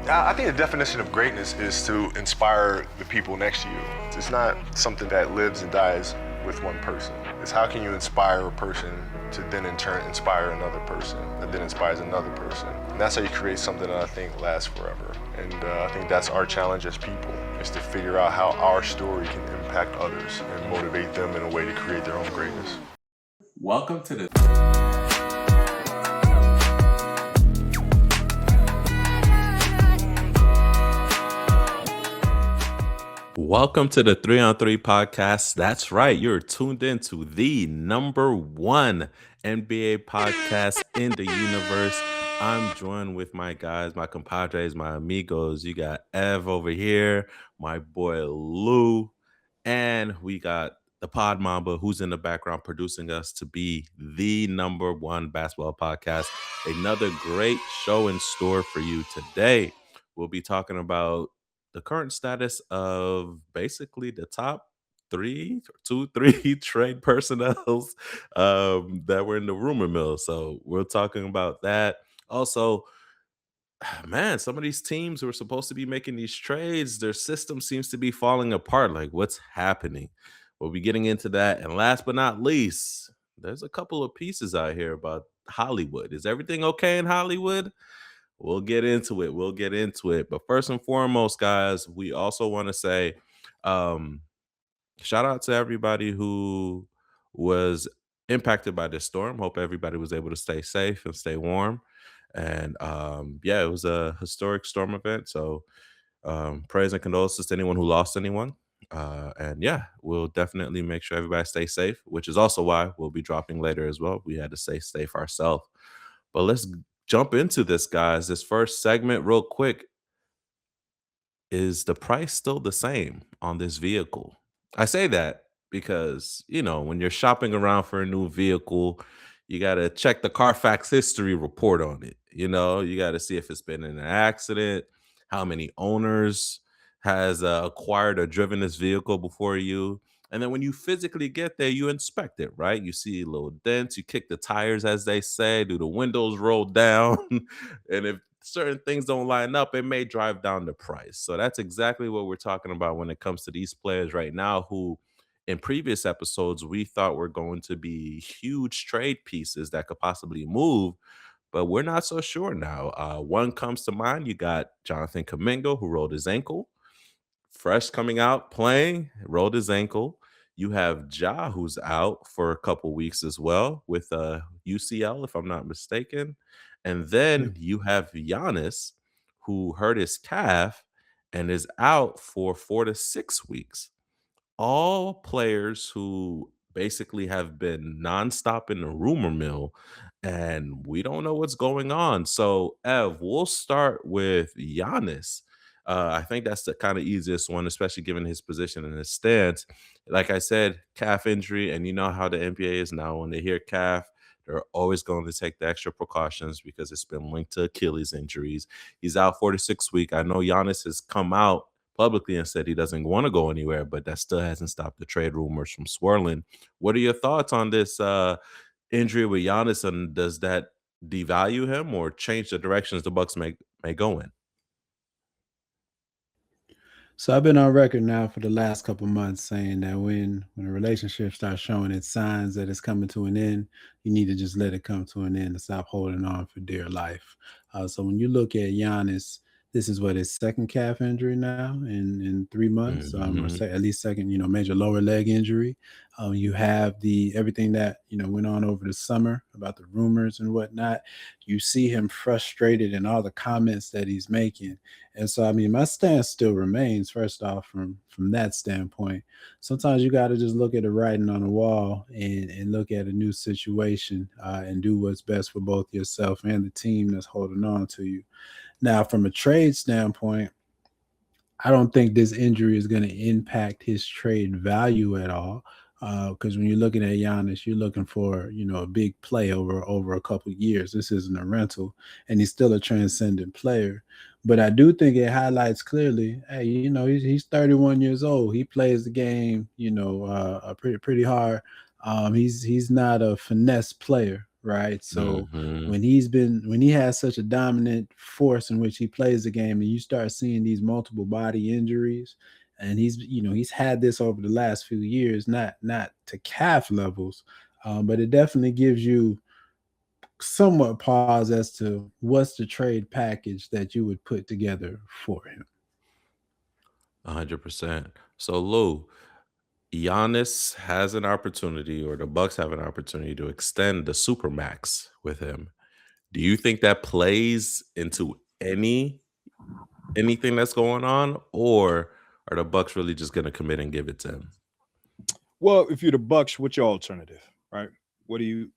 I think the definition of greatness is to inspire the people next to you. It's not something that lives and dies with one person. It's how can you inspire a person to then in turn inspire another person that then inspires another person. And that's how you create something that I think lasts forever. And I think that's our challenge as people, is to figure out how our story can impact others and motivate them in a way to create their own greatness. Welcome to the Welcome to the 3-on-3 podcast. That's right. You're tuned in to the number one NBA podcast in the universe. I'm joined with my guys, my compadres, my amigos. You got Ev over here, my boy Lou, and we got the Pod Mamba who's in the background producing us to be the number one basketball podcast. Another great show in store for you today. We'll be talking about the current status of basically the top three trade personnels that were in the rumor mill. So we're talking about that. Also, man, some of these teams who are supposed to be making these trades, their system seems to be falling apart. Like, what's happening? We'll be getting into that. And last but not least, there's a couple of pieces out here about Hollywood. Is everything okay in Hollywood? We'll get into it. We'll get into it. But first and foremost, guys, we also want to say um, shout out to everybody who was impacted by this storm. Hope everybody was able to stay safe and stay warm. And yeah, it was a historic storm event. So prayers and condolences to anyone who lost anyone. And yeah, we'll definitely make sure everybody stays safe, which is also why we'll be dropping later as well. We had to stay safe ourselves. But let's jump into this, guys. This first segment, real quick. Is the price still the same on this vehicle? I say that because, when you're shopping around for a new vehicle, you got to check the Carfax history report on it. You got to see if it's been in an accident, how many owners has acquired or driven this vehicle before you. And then when you physically get there, you inspect it, right? You see little dents, you kick the tires, as they say, do the windows roll down? And if certain things don't line up, it may drive down the price. So that's exactly what we're talking about when it comes to these players right now who in previous episodes we thought were going to be huge trade pieces that could possibly move, but we're not so sure now. One comes to mind. You got Jonathan Kamingo, who rolled his ankle. Fresh coming out playing, rolled his ankle. You have Ja, who's out for a couple weeks as well with UCL, if I'm not mistaken. And Yeah. then you have Giannis, who hurt his calf and is out for 4 to 6 weeks. All players who basically have been nonstop in the rumor mill, and we don't know what's going on. So, Ev, we'll start with Giannis. I think that's the kind of easiest one, especially given his position and his stance. Like I said, calf injury, and you know how the NBA is now. When they hear calf, they're always going to take the extra precautions because it's been linked to Achilles injuries. He's out 4 to 6 weeks. I know Giannis has come out publicly and said he doesn't want to go anywhere, but that still hasn't stopped the trade rumors from swirling. What are your thoughts on this injury with Giannis, and does that devalue him or change the directions the Bucks may go in? So I've been on record now for the last couple months saying that when a relationship starts showing its signs that it's coming to an end, you need to just let it come to an end and stop holding on for dear life. So when you look at Giannis, this is what his second calf injury now in 3 months, or Mhm. at least second, major lower leg injury. You have the everything that went on over the summer about the rumors and whatnot. You see him frustrated in all the comments that he's making. And so, I mean, my stance still remains. First off, from that standpoint, sometimes you got to just look at the writing on the wall and look at a new situation and do what's best for both yourself and the team that's holding on to you. Now, from a trade standpoint, I don't think this injury is going to impact his trade value at all. Because when you're looking at Giannis, you're looking for a big play over a couple years. This isn't a rental, and he's still a transcendent player. But I do think it highlights clearly, hey, he's 31 years old. He plays the game, pretty hard. He's not a finesse player. right? So Hmm. when he has such a dominant force in which he plays the game, and you start seeing these multiple body injuries, and he's had this over the last few years, not to calf levels, but it definitely gives you somewhat pause as to what's the trade package that you would put together for him. 100%. So Lou, Giannis has an opportunity, or the Bucks have an opportunity to extend the supermax with him. Do you think that plays into anything that's going on, or are the Bucks really just going to commit and give it to him? Well, if you're the Bucks, what's your alternative, right? What do you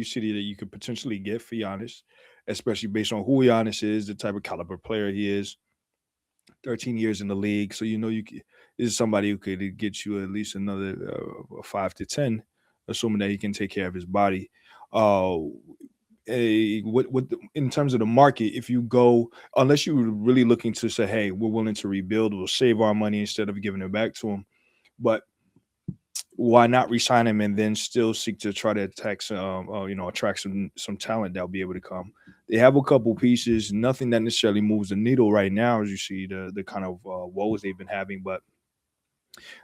see that you could potentially get for Giannis, especially based on who Giannis is, the type of caliber player he is, 13 years in the league, so this is somebody who could get you at least another 5 to 10, assuming that he can take care of his body. Uh, in terms of the market, if you go, unless you're really looking to say, hey, we're willing to rebuild, we'll save our money instead of giving it back to him. But why not resign him and then still seek to try to attack attract some talent that'll be able to come. They have a couple pieces, nothing that necessarily moves the needle right now, as you see the kind of woes they've been having.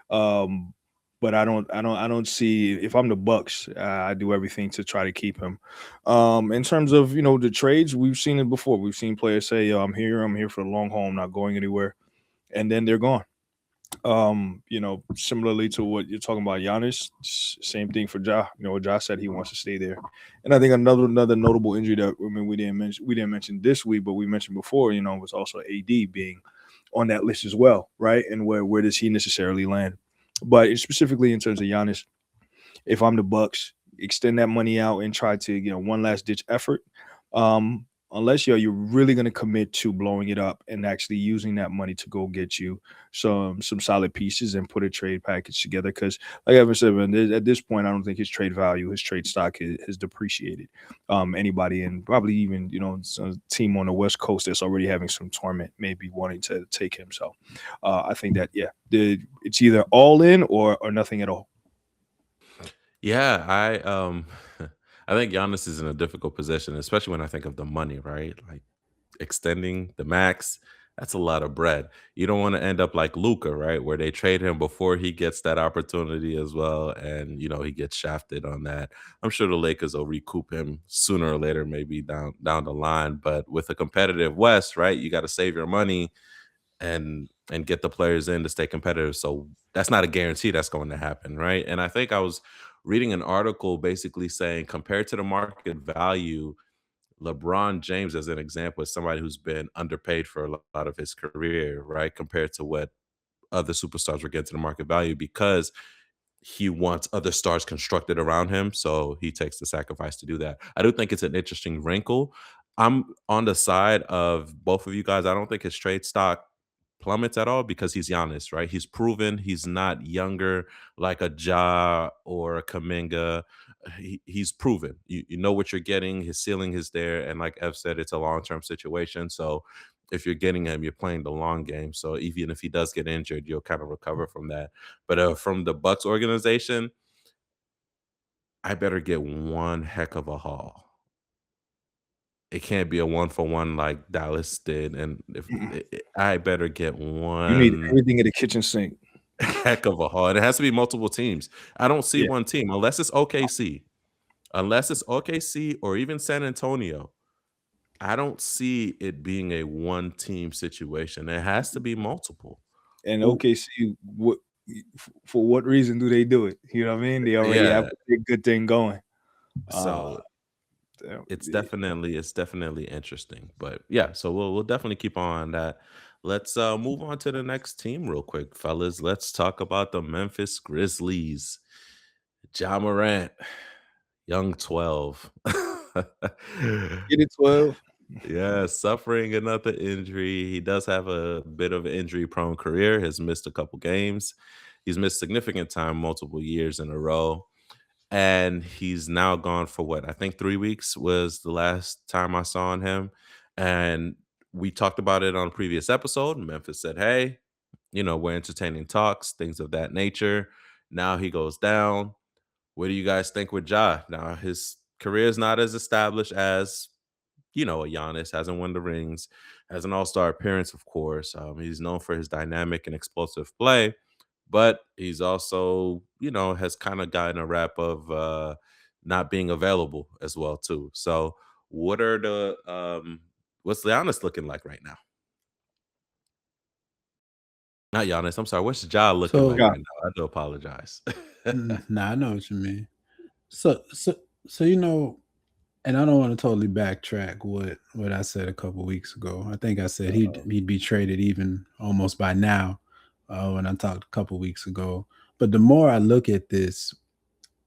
Um, but I don't see, if I'm the Bucks, I do everything to try to keep him. In terms of the trades, we've seen it before. We've seen players say, I'm here for the long haul, I'm not going anywhere," and then they're gone. Similarly to what you're talking about, Giannis, same thing for Ja. Ja said he wants to stay there, and I think another notable injury that, I mean, we didn't mention this week, but we mentioned before, was also AD being on that list as well, right? And where does he necessarily land? But specifically in terms of Giannis, if I'm the Bucks, extend that money out and try to one last ditch effort. Unless you're really going to commit to blowing it up and actually using that money to go get you some solid pieces and put a trade package together. Because like I said, man, at this point, I don't think his trade value, his trade stock has depreciated. Anybody, and probably even a team on the West Coast that's already having some torment, maybe wanting to take him. So I think that it's either all in or nothing at all. Yeah, I think Giannis is in a difficult position, especially when I think of the money, right? Like extending the max, that's a lot of bread. You don't want to end up like Luca, right? Where they trade him before he gets that opportunity as well. And he gets shafted on that. I'm sure the Lakers will recoup him sooner or later, maybe down the line. But with a competitive West, right? You got to save your money and get the players in to stay competitive. So that's not a guarantee that's going to happen, right? And I think I was reading an article basically saying, compared to the market value, LeBron James, as an example, is somebody who's been underpaid for a lot of his career, right? Compared to what other superstars were getting to the market value, because he wants other stars constructed around him. So he takes the sacrifice to do that. I do think it's an interesting wrinkle. I'm on the side of both of you guys. I don't think his trade stock plummets at all because he's Giannis, right? He's proven he's not younger like a Ja or a Kaminga. He's proven. You know what you're getting. His ceiling is there. And like Ev said, it's a long-term situation. So if you're getting him, you're playing the long game. So even if he does get injured, you'll kind of recover from that. But from the Bucks organization, I better get one heck of a haul. It can't be a one for one like Dallas did, and if Mm-mm. I better get You need one everything in the kitchen sink. heck of a haul, and it has to be multiple teams. I don't see Yeah, one team unless it's OKC, or even San Antonio. I don't see it being a one team situation. It has to be multiple. and Who? OKC, for what reason do they do it? You know what I mean? They already have Yeah. a big good thing going. Uh, So damn, it's definitely interesting. But yeah, so we'll definitely keep on that. Let's move on to the next team real quick, fellas. Let's talk about the Memphis Grizzlies. Ja Morant, young 12. get it 12. Yeah, suffering another injury. He does have a bit of an injury prone career, has missed a couple games. He's missed significant time, multiple years in a row. And he's now gone for what? I think 3 weeks was the last time I saw on him. And we talked about it on a previous episode. Memphis said, hey, we're entertaining talks, things of that nature. Now he goes down. What do you guys think with Ja? Now his career is not as established as a Giannis. Hasn't won the rings, has an All-Star appearance, of course. He's known for his dynamic and explosive play, but he's also has kind of gotten a rap of not being available as well too. So what are the what's Giannis looking like right now? Not Giannis. I'm sorry. What's Ja looking like So, Yeah. right now? I do apologize. nah, I know what you mean. So, so, so, and I don't want to totally backtrack what I said a couple weeks ago. I think I said he'd be traded even almost by now when I talked a couple weeks ago. But the more I look at this,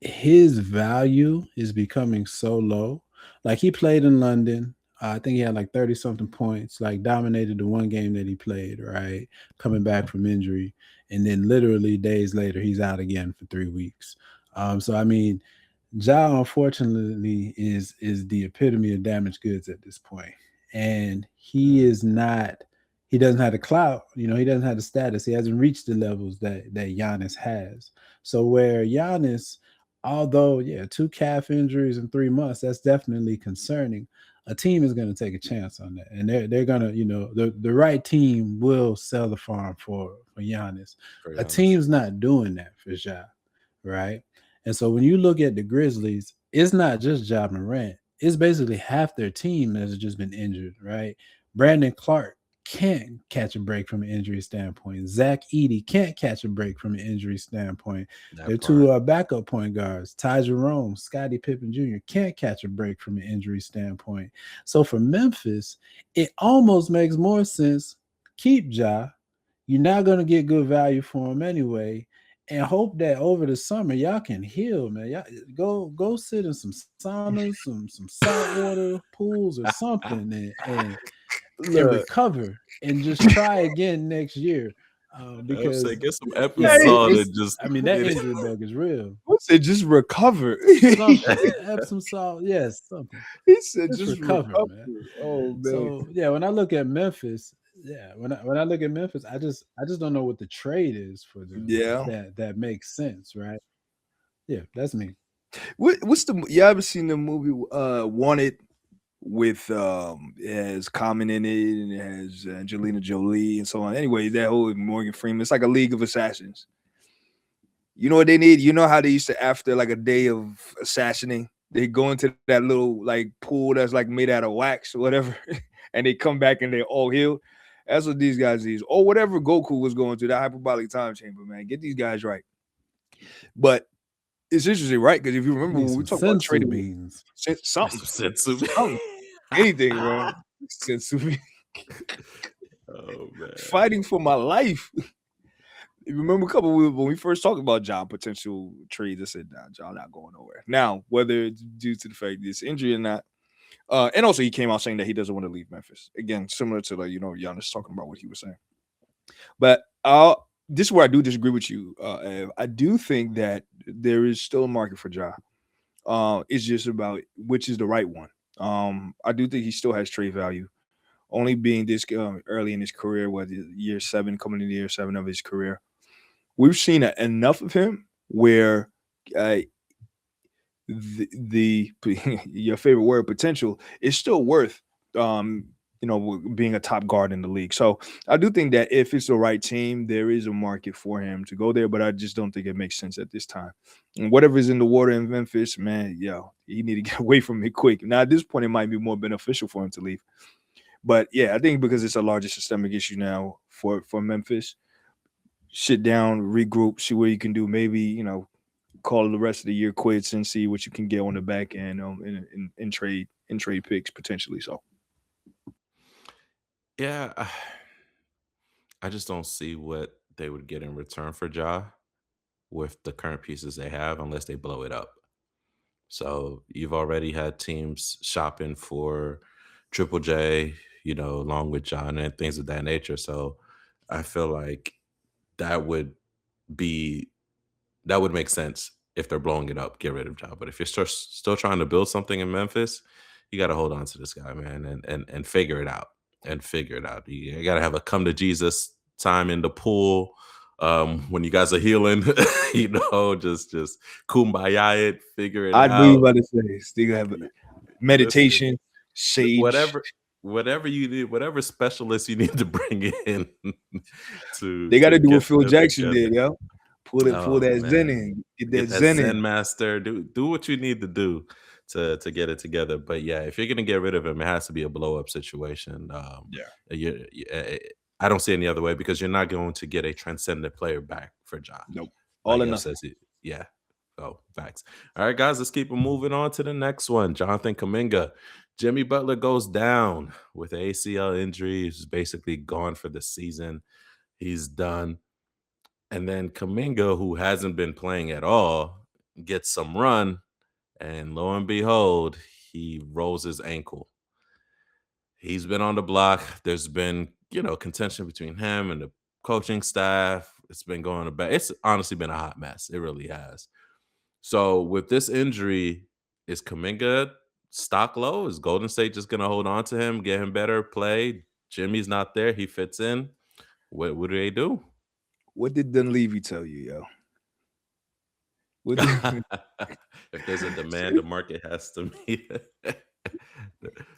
his value is becoming so low. Like he played in London. I think he had like 30 something points, like dominated the one game that he played, right? Coming back from injury. And then literally days later, he's out again for 3 weeks. So I mean, Ja unfortunately is the epitome of damaged goods at this point. And he is not, he doesn't have the clout, he doesn't have the status. He hasn't reached the levels that Giannis has. So where Giannis, although, yeah, 2 calf injuries in 3 months, that's definitely concerning. A team is going to take a chance on that. And they're going to, the right team will sell the farm for Giannis. For A Giannis. team's not doing that for Ja, right? And so when you look at the Grizzlies, it's not just Ja Morant. It's basically half their team that has just been injured, right? Brandon Clark can't catch a break from an injury standpoint. Zach Edey can't catch a break from an injury standpoint. Their That part. 2 backup point guards, Ty Jerome, Scottie Pippen Jr., can't catch a break from an injury standpoint. So for Memphis, it almost makes more sense. Keep Ja. You're not going to get good value for him anyway, and hope that over the summer y'all can heal, man. Y'all go sit in some saunas, some saltwater pools or something, and Look, recover and just try again next year. I'm Because saying get some Epsom yeah, salt it's and just I mean that injury bug is real. what's it? Just recover. Something, Epsom salt, yes, something. He said Just just recover, recover. man. Oh man. So yeah, when I look at Memphis, when I look at Memphis, I just don't know what the trade is for them Yeah. that makes sense, right? Yeah, that's me. What's the you ever seen the movie Wanted with it has Common in it and it has Angelina Jolie and so on. Anyway, that whole Morgan Freeman, it's like a League of Assassins. You know what they need? You know how they used to, after like a day of assassinating, they go into that little like pool that's like made out of wax or whatever, and they come back and they all heal. That's what these guys need. Or whatever Goku was going through, that hyperbolic time chamber, man. Get these guys right. But it's interesting, right? Because if you You remember need when we some talk about sensu trading beans. something, some sensu. something, anything, man. Sensu. Oh man. Fighting for my life. You remember a couple when we first talked about John potential trades, I said, nah, John not going nowhere. Now, whether it's due to the fact this injury or not, and also he came out saying that he doesn't want to leave Memphis. Again, similar to like Giannis talking about what he was saying. But this is where I do disagree with you. Ev. I do think that there is still a market for Ja. It's just about which is the right one. I do think he still has trade value. Only being this early in his career, what year 7, coming into year 7 of his career, we've seen enough of him where the your favorite word, potential, is still worth being a top guard in the league. So I do think that if it's the right team, there is a market for him to go there, but I just don't think it makes sense at this time. And whatever's in the water in Memphis, man, you need to get away from it quick. Now at this point, it might be more beneficial for him to leave. But yeah, I think because it's a larger systemic issue now for Memphis, sit down, regroup, see what you can do. Maybe call the rest of the year quits and see what you can get on the back end in trade picks potentially. So Yeah, I just don't see what they would get in return for Ja with the current pieces they have unless they blow it up. So you've already had teams shopping for Triple J, along with John and things of that nature. So I feel like that would be that would make sense if they're blowing it up, get rid of Ja. But if you're still trying to build something in Memphis, you got to hold on to this guy, man, and figure it out. And figure it out. You got to have a come to Jesus time in the pool. when you guys are healing, just kumbaya it, figure it I knew you out. about to say still have Y- Listen, meditation, sage. whatever you need, whatever specialist you need to bring in They got to to do what get Phil them Jackson did, together. yo. Pull Oh that Zen man, in, get that get that Zen in. Zen master. Do what you need to do to get it together. But yeah, if you're gonna get rid of him, it has to be a blow up situation. Yeah, I don't see any other way because you're not going to get a transcendent player back for Ja. nope, all Like or F nothing. says, yeah. Oh, facts. All right, guys, let's keep it moving on to the next one. Jonathan Kuminga. Jimmy Butler goes down with an ACL injury. He's basically gone for the season. He's done. And then Kuminga, who hasn't been playing at all, gets some run. And lo and behold, he rolls his ankle. He's been on the block. There's been, contention between him and the coaching staff. It's been going to bed. It's honestly been a hot mess. It really has. So with this injury, is Kuminga stock low? Is Golden State just going to hold on to him, get him better play? Jimmy's not there. He fits in. What do they do? What did Dunleavy tell you, yo? What did, If there's a demand, the market has to be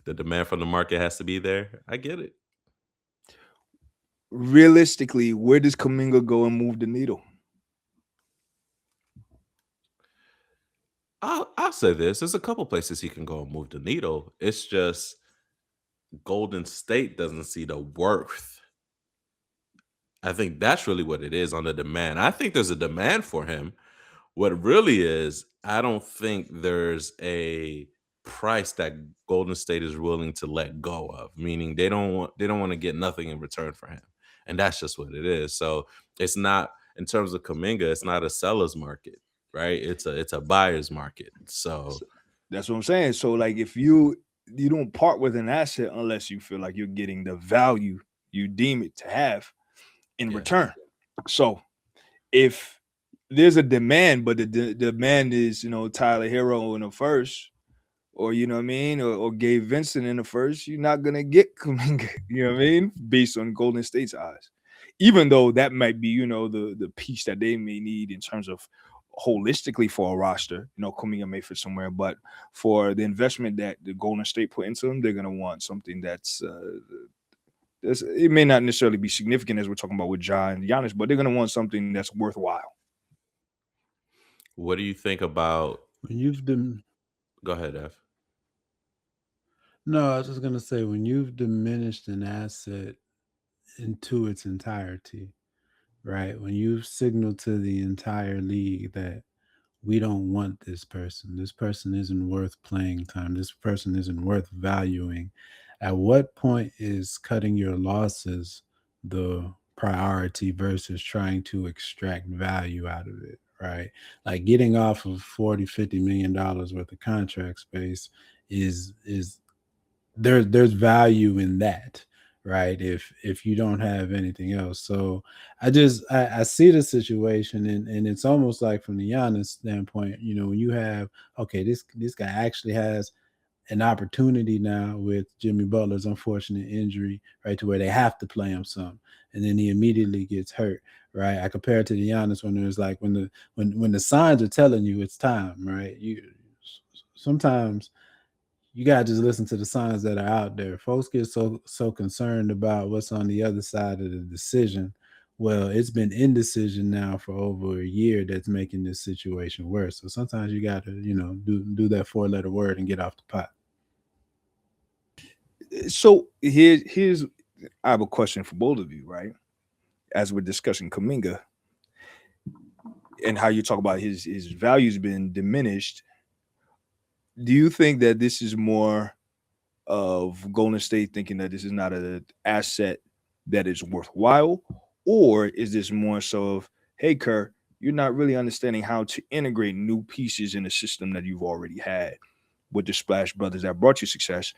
the demand from the market has to be there. I get it. realistically, where does Kuminga go and move the needle? I'll say this. There's a couple places he can go and move the needle. It's just Golden State doesn't see the worth. I think that's really what it is on the demand. I think there's a demand for him. What really is, I don't think there's a price that Golden State is willing to let go of. Meaning they don't want to get nothing in return for him, and that's just what it is. So it's not in terms of Kuminga. It's not a seller's market, right? It's a buyer's market. So So that's what I'm saying. So like if you don't part with an asset unless you feel like you're getting the value you deem it to have in yeah, return. So if there's a demand, but the demand is, Tyler Hero in the first, or you know what I mean, or Gabe Vincent in the first, you're not gonna get Kuminga, you know what I mean, based on Golden State's eyes. Even though that might be, the piece that they may need in terms of holistically for a roster, Kuminga may fit somewhere, but for the investment that the Golden State put into them, they're gonna want something it may not necessarily be significant as we're talking about with Ja and Giannis, but they're gonna want something that's worthwhile. what do you think about? When you've dim- Go ahead, F. no, I was just gonna say when you've diminished an asset into its entirety, right? When you've signaled to the entire league that we don't want this person. This person isn't worth playing time. This person isn't worth valuing. At what point is cutting your losses the priority versus trying to extract value out of it, right? Like getting off of 40, $50 million worth of contract space is there's value in that, right? If you don't have anything else. So I see the situation, and it's almost like from the Giannis standpoint, when you have, okay, this guy actually has an opportunity now with Jimmy Butler's unfortunate injury, right, to where they have to play him some, and then he immediately gets hurt, right? I compare it to the Giannis when it was like when the signs are telling you it's time, right? You sometimes you gotta just listen to the signs that are out there. Folks get so concerned about what's on the other side of the decision. Well, it's been indecision now for over a year that's making this situation worse. So sometimes you gotta, do that 4-letter word and get off the pot. So here's I have a question for both of you, right? As we're discussing Kuminga and how you talk about his value's been diminished, do you think that this is more of Golden State thinking that this is not an asset that is worthwhile, or is this more so of, hey, Kerr, you're not really understanding how to integrate new pieces in a system that you've already had with the Splash Brothers that brought you success,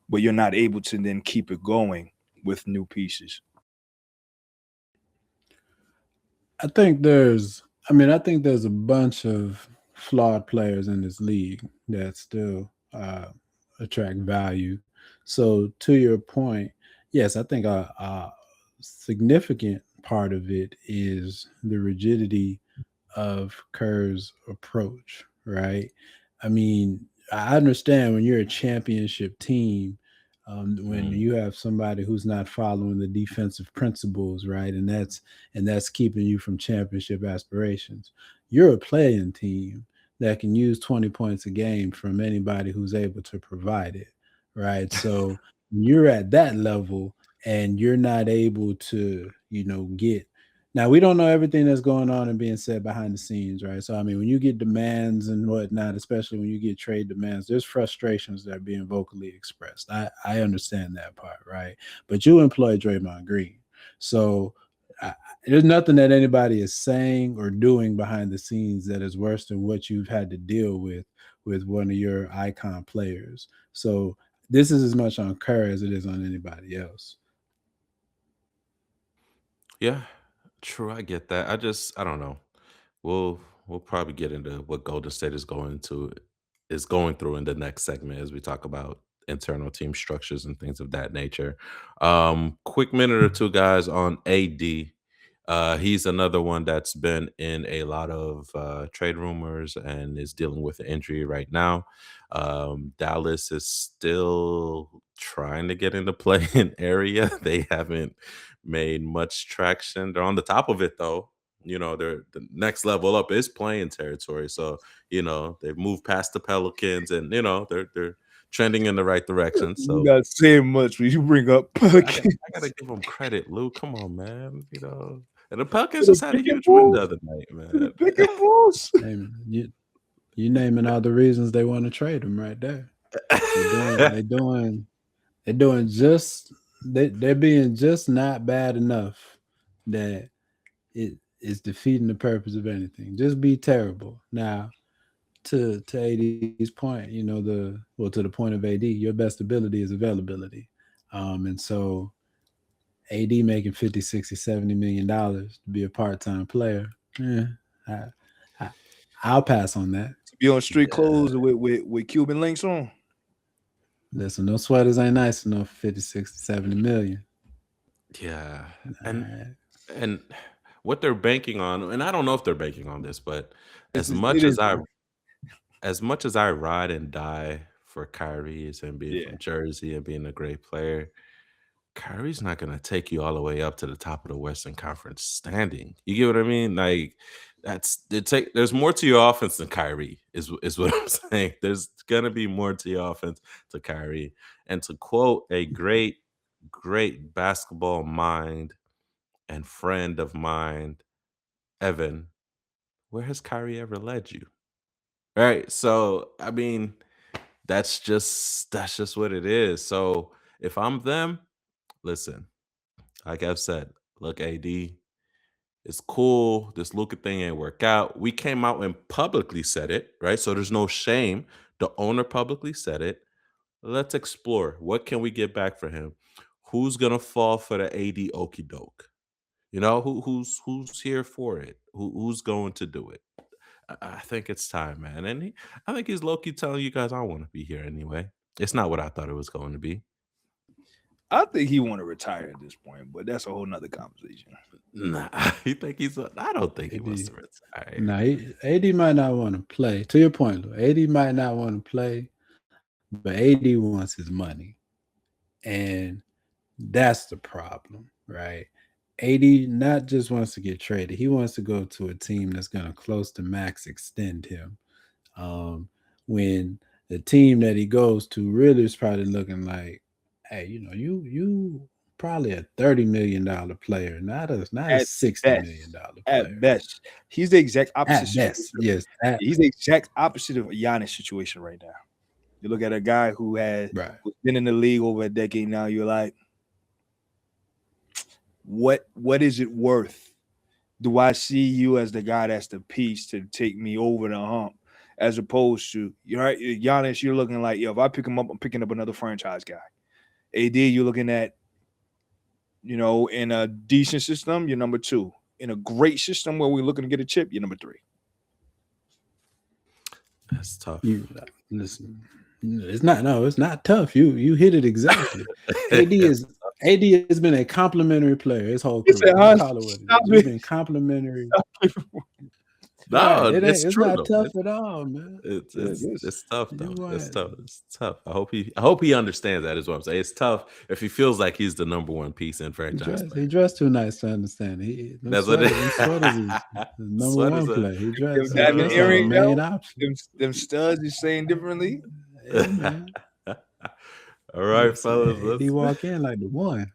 but you're not able to then keep it going with new pieces? I think there's a bunch of flawed players in this league that still attract value. So to your point, yes, I think a significant part of it is the rigidity of Kerr's approach, right? I mean, I understand when you're a championship team, when Mm. you have somebody who's not following the defensive principles, right, and that's keeping you from championship aspirations. You're a playing team that can use 20 points a game from anybody who's able to provide it, right? So you're at that level and you're not able to, get now we don't know everything that's going on and being said behind the scenes, right? So I mean, when you get demands and whatnot, especially when you get trade demands, there's frustrations that are being vocally expressed. I understand that part, right? But you employ Draymond Green, so I, there's nothing that anybody is saying or doing behind the scenes that is worse than what you've had to deal with one of your icon players. So this is as much on Kerr as it is on anybody else. Yeah, true. I get that. I don't know. We'll probably get into what Golden State is going through in the next segment as we talk about internal team structures and things of that nature. Quick minute or two, guys, on AD. He's another one that's been in a lot of trade rumors and is dealing with an injury right now. Dallas is still trying to get into play-in area. They haven't made much traction. They're on the top of it though. They're the next level up is playing territory. So, they've moved past the Pelicans and they're trending in the right direction. You're So not saying much when you bring up I got Pelicans. I gotta give them credit, Lou. Come on, man. And the Pelicans To the just had a picking huge win the bulls. other night, To the man. picking bulls. Hey, you naming all the reasons they want to trade him right there. They're doing they doing they're doing just they're being just not bad enough that it is defeating the purpose of anything. Just be terrible. Now, to AD's point, to the point of AD, your best ability is availability. And so AD making 50, 60, 70 million dollars to be a part-time player. Yeah, I, I I'll pass on that. To be on street Yeah, clothes with Cuban links on. Listen, no sweaters ain't nice enough for 50, 60, 70 million. yeah. All And right. and what they're banking on, and I don't know if they're banking on this, but as It much is. as I as much as I ride and die for Kyrie and being Yeah. from Jersey and being a great player, Kyrie's not gonna take you all the way up to the top of the Western Conference standing. You get what I mean? Like there's more to your offense than Kyrie, is what I'm saying. There's gonna be more to your offense to Kyrie. And to quote a great, great basketball mind and friend of mine, Evan, where has Kyrie ever led you? Right. So I mean, that's just what it is. So if I'm them, listen, like I've said, look, AD, it's cool. This Luka thing ain't work out. We came out and publicly said it, right? So there's no shame. The owner publicly said it. Let's explore. What can we get back for him? Who's gonna fall for the AD okey doke? Who's here for it? Who's going to do it? I think it's time, man. And I think he's low key telling you guys I want to be here anyway. It's not what I thought it was going to be. I think he want to retire at this point, but that's a whole nother conversation. Nah, you think I don't think he wants AD, to retire. nah, AD might not want to play. To your point, Lou, AD might not want to play, but AD wants his money, and that's the problem, right? AD not just wants to get traded; he wants to go to a team that's going to close to max extend him. Um, when the team that he goes to really is probably looking like, hey, you probably a $30 million player, not a At best, $60 million at player. best, he's the exact opposite At situation. best, yes. He's the exact opposite of Giannis' situation right now. You look at a guy Right. who's been in the league over a decade now. You're like, what is it worth? Do I see you as the guy that's the piece to take me over the hump, as opposed to Giannis? You're looking like, yo, if I pick him up, I'm picking up another franchise guy. AD, you're looking at, in a decent system, you're number 2. In a great system where we're looking to get a chip, you're number 3. That's tough. You listen. It's not tough. You hit it exactly. AD That's is tough. AD has been a complimentary player his whole He career. said, You "Huh? call it what it Stop is. He's it." been complimentary. Right. No, it's It's true not though. tough at all, man. It's Yeah, it's this. it's tough You though. It's want tough. It's tough. I hope he understands that is what I'm saying. It's tough if he feels like he's the number one piece in franchise he player. dressed too nice to understand. That's what it Them sweaters is the number sweaters one are play. Them He diamond dressed like a earring, main yo. option. Them studs you saying differently. Yeah, man. all right, So fellas. AD Let's walk in like the one.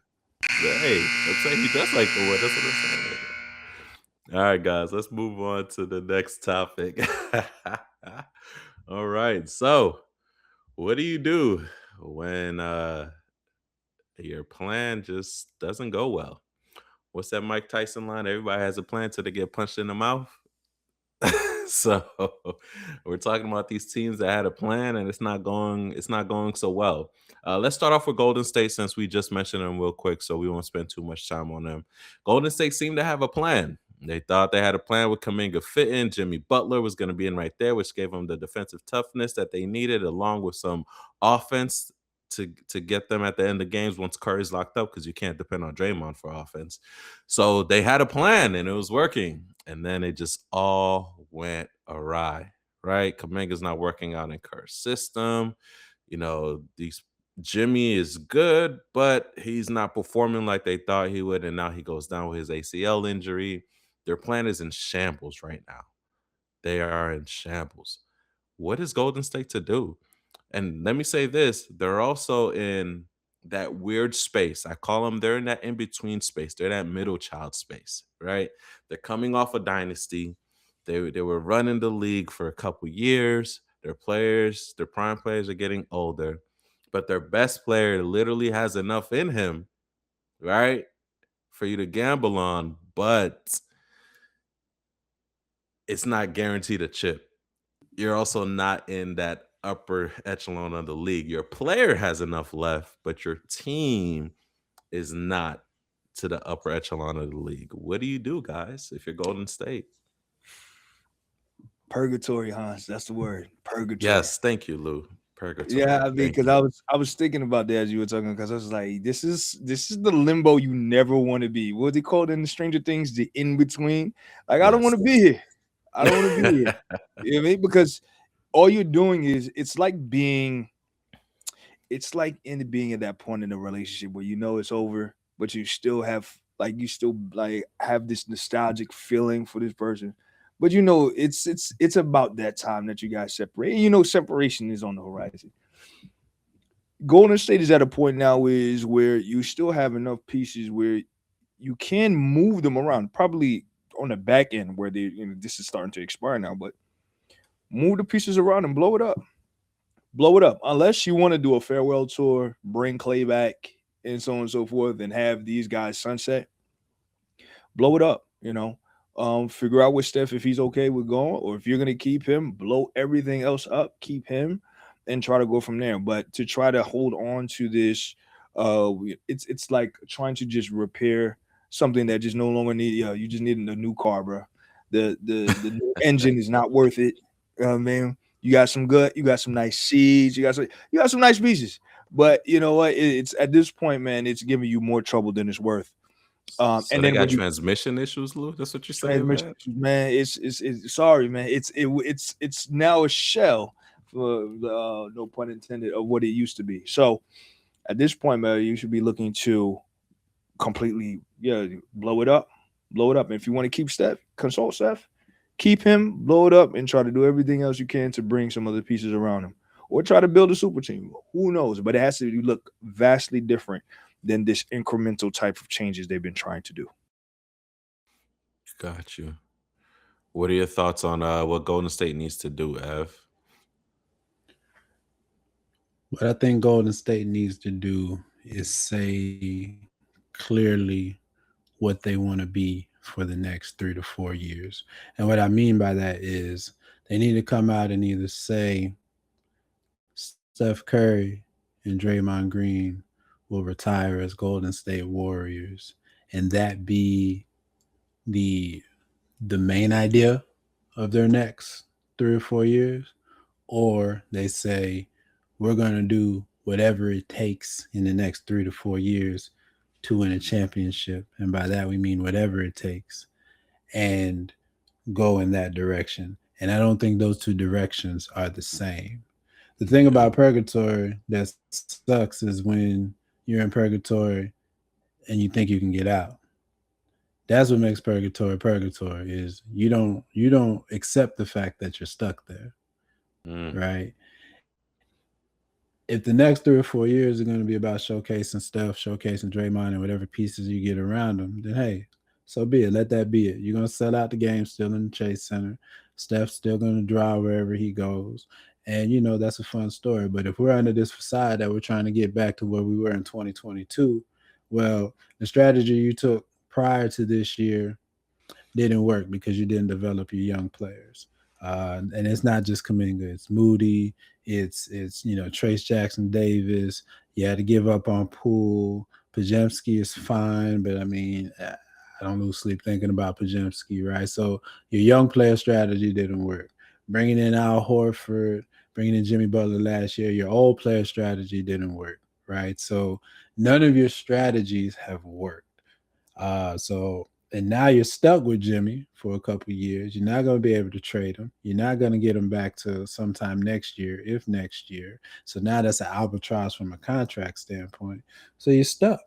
hey, let's say he does like the one. That's what I'm saying. All right, guys, let's move on to the next topic. All right. So, what do you do when your plan just doesn't go well? What's that Mike Tyson line? Everybody has a plan till they get punched in the mouth. So we're talking about these teams that had a plan and it's not going so well. Let's start off with Golden State since we just mentioned them real quick, so we won't spend too much time on them. Golden State seemed to have a plan. They thought they had a plan with Kuminga fitting. Jimmy Butler was going to be in right there, which gave them the defensive toughness that they needed, along with some offense to get them at the end of games once Curry's locked up, because you can't depend on Draymond for offense. So they had a plan and it was working. And then it just all went awry, right? Kuminga's not working out in Kerr's system. These Jimmy is good, but he's not performing like they thought he would. And now he goes down with his ACL injury. Their plan is in shambles right now. They are in shambles. What is Golden State to do? And let me say this, they're also in that weird space. I call them, they're in that in-between space. They're that middle child space, right? They're coming off a dynasty. They were running the league for a couple years. Their prime players are getting older, but their best player literally has enough in him, right? For you to gamble on, but it's not guaranteed a chip. You're also not in that upper echelon of the league. Your player has enough left, but your team is not to the upper echelon of the league. What do you do, guys, if you're Golden State? Purgatory, Hans. That's the word. Purgatory. Yes, thank you, Lou. Purgatory. Yeah, I mean, Thank because you. I was thinking about that as you were talking, because I was like, this is the limbo you never want to be. What they call it in Stranger Things, the in between. Like, I don't want Yes. to be here. I don't want to be here. You know what I mean? Because all you're doing is it's like being at that point in the relationship where you know it's over, but you still have have this nostalgic feeling for this person. But you know, it's about that time that you guys separate. And you know, separation is on the horizon. Golden State is at a point now is where you still have enough pieces where you can move them around, probably on the back end where this is starting to expire now, but move the pieces around and blow it up. Blow it up. Unless you want to do a farewell tour, bring Clay back, and so on and so forth, and have these guys sunset, blow it up, figure out with Steph if he's okay with going, or if you're gonna keep him, blow everything else up, keep him, and try to go from there. But to try to hold on to this, it's like trying to just repair something that just no longer need. You just need a new car, bro. The new engine is not worth it. Man, you got some nice seeds, you got some nice pieces. But you know what? It's at this point, man, it's giving you more trouble than it's worth. So And they then got when you transmission issues, Lou? That's what you're saying, transmission man? issues, man, it's sorry, man. It's now a shell for no pun intended of what it used to be. So at this point, man, you should be looking to completely blow it up. Blow it up. And if you want to keep Steph, consult Steph, keep him, blow it up, and try to do everything else you can to bring some other pieces around him. Or try to build a super team. Who knows? But it has to look vastly different than this incremental type of changes they've been trying to do. Got you. What are your thoughts on what Golden State needs to do, Ev? What I think Golden State needs to do is say clearly what they want to be for the next 3 to 4 years. And what I mean by that is they need to come out and either say Steph Curry and Draymond Green will retire as Golden State Warriors, and that be the main idea of their next 3 or 4 years, or they say we're going to do whatever it takes in the next 3 to 4 years to win a championship. And by that, we mean whatever it takes, and go in that direction. And I don't think those two directions are the same. The thing about purgatory that sucks is when you're in purgatory and you think you can get out. That's what makes purgatory is you don't accept the fact that you're stuck there, right? If the next 3 or 4 years are going to be about showcasing stuff, showcasing Draymond and whatever pieces you get around them, then hey, so be it. Let that be it. You're going to sell out the game still in the Chase Center. Steph's still going to drive wherever he goes. And, that's a fun story. But if we're under this facade that we're trying to get back to where we were in 2022, well, the strategy you took prior to this year didn't work because you didn't develop your young players. And it's not just Kuminga; it's Moody, it's Trace Jackson Davis. You had to give up on Poole. Pajemski is fine, but I mean, I don't lose sleep thinking about Pajemski, right? So your young player strategy didn't work. Bringing in Al Horford, bringing in Jimmy Butler last year, your old player strategy didn't work, right? So none of your strategies have worked. And now you're stuck with Jimmy for a couple of years. You're not going to be able to trade him. You're not going to get him back to sometime next year, if next year. So now that's an albatross from a contract standpoint. So you're stuck.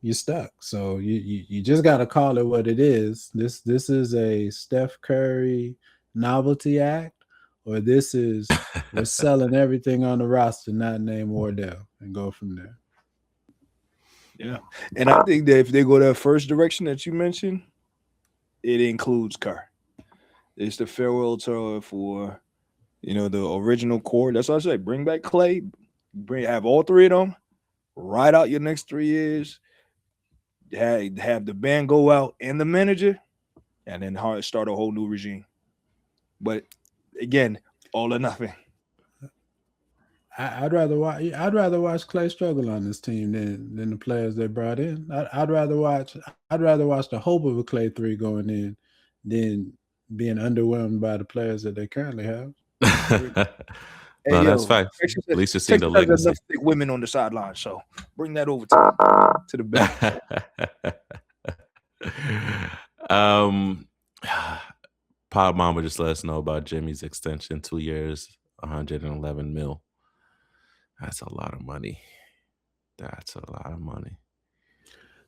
You're stuck. So you just got to call it what it is. This is a Steph Curry novelty act, or this is we're selling everything on the roster not named Wardell, and go from there. Yeah. And I think that if they go that first direction that you mentioned, it includes Kerr. It's the farewell tour for, the original core. That's what I say. Bring back Clay. Have all three of them. Ride out your next 3 years. Have the band go out and the manager, and then start a whole new regime. But again, all or nothing. I'd rather watch Clay struggle on this team than the players they brought in. I'd rather watch the hope of a Clay 3 going in than being underwhelmed by the players that they currently have. No, that's fact. At least you see the legacy. Enough thick women on the sideline, so bring that over to the back. Pod Mama just let us know about Jimmy's extension, 2 years, $111 million. That's a lot of money. That's a lot of money.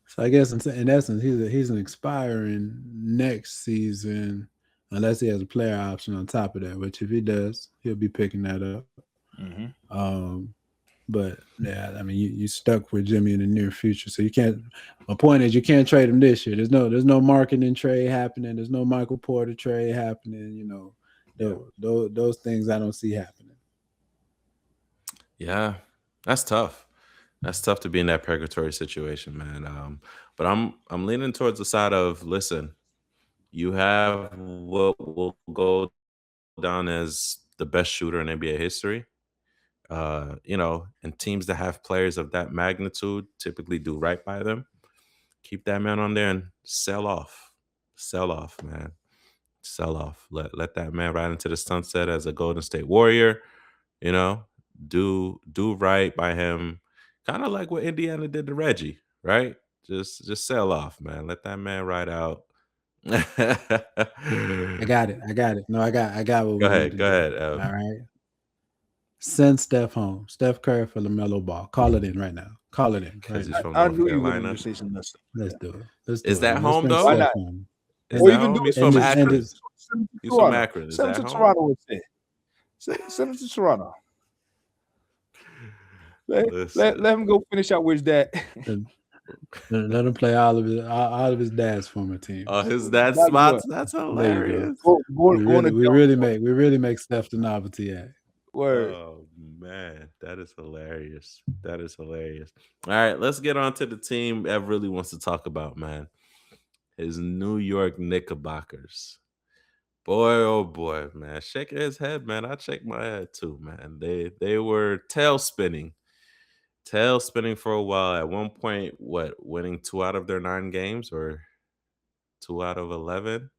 So I guess in essence, he's an expiring next season, unless he has a player option on top of that. Which if he does, he'll be picking that up. Mm-hmm. But yeah, I mean, you stuck with Jimmy in the near future, so you can't. My point is, you can't trade him this year. There's no marketing trade happening. There's no Michael Porter trade happening. Those things I don't see happening. Yeah, that's tough. That's tough to be in that purgatory situation, man. But I'm leaning towards the side of, listen, you have what will go down as the best shooter in NBA history. And teams that have players of that magnitude typically do right by them. Keep that man on there and sell off. Sell off, man. Sell off. Let that man ride into the sunset as a Golden State Warrior. Do right by him, kind of like what Indiana did to Reggie, right? Just sell off, man. Let that man ride out. I got it. No, I got what Go we need to ahead. do. All right. Send Steph home. Steph Curry for LaMelo Ball. Call it in right now. Call it in. Because right he's from I North knew you were Carolina. going to say something else. Let's do it. Is that home, Let's though? send Why Steph not? home. Is Or that you can home? do He's it. from And Akron. his- He's from Akron. Is Send that him to home? Toronto instead. Send him to Toronto. Let him go finish out with his dad. Let him play all of his dad's former teams. Oh, his dad's That's spots. what- That's There you hilarious. We really make Steph the novelty act. Word. Oh man, that is hilarious. That is hilarious. All right, let's get on to the team Ev really wants to talk about, man. His New York Knickerbockers. Boy, oh boy, man. Shaking his head, man. I shake my head too, man. They were tail spinning for a while. At one point, winning 2 out of their 9 games, or 2 out of 11?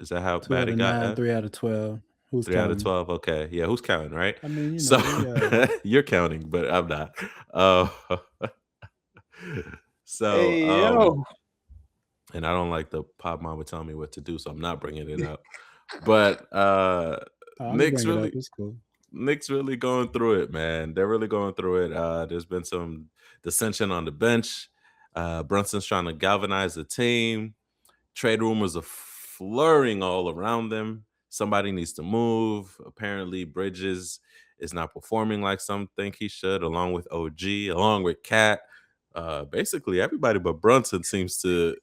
Is that how 2 bad out it of got? 9, 3 out of 12. Who's 3 out of counting? 12. Okay. Yeah, who's counting, right? I mean, So you're counting, but I'm not. So, Hey yo. and I don't like the pop mama telling me what to do, so I'm not bringing it up. But I can Nick's bring it up. really It's cool. Nick's really going through it, man. They're really going through it. There's been some dissension on the bench. Brunson's trying to galvanize the team. Trade rumors are flurrying all around them. Somebody needs to move. Apparently, Bridges is not performing like some think he should, along with OG, along with Cat. Basically, everybody but Brunson seems to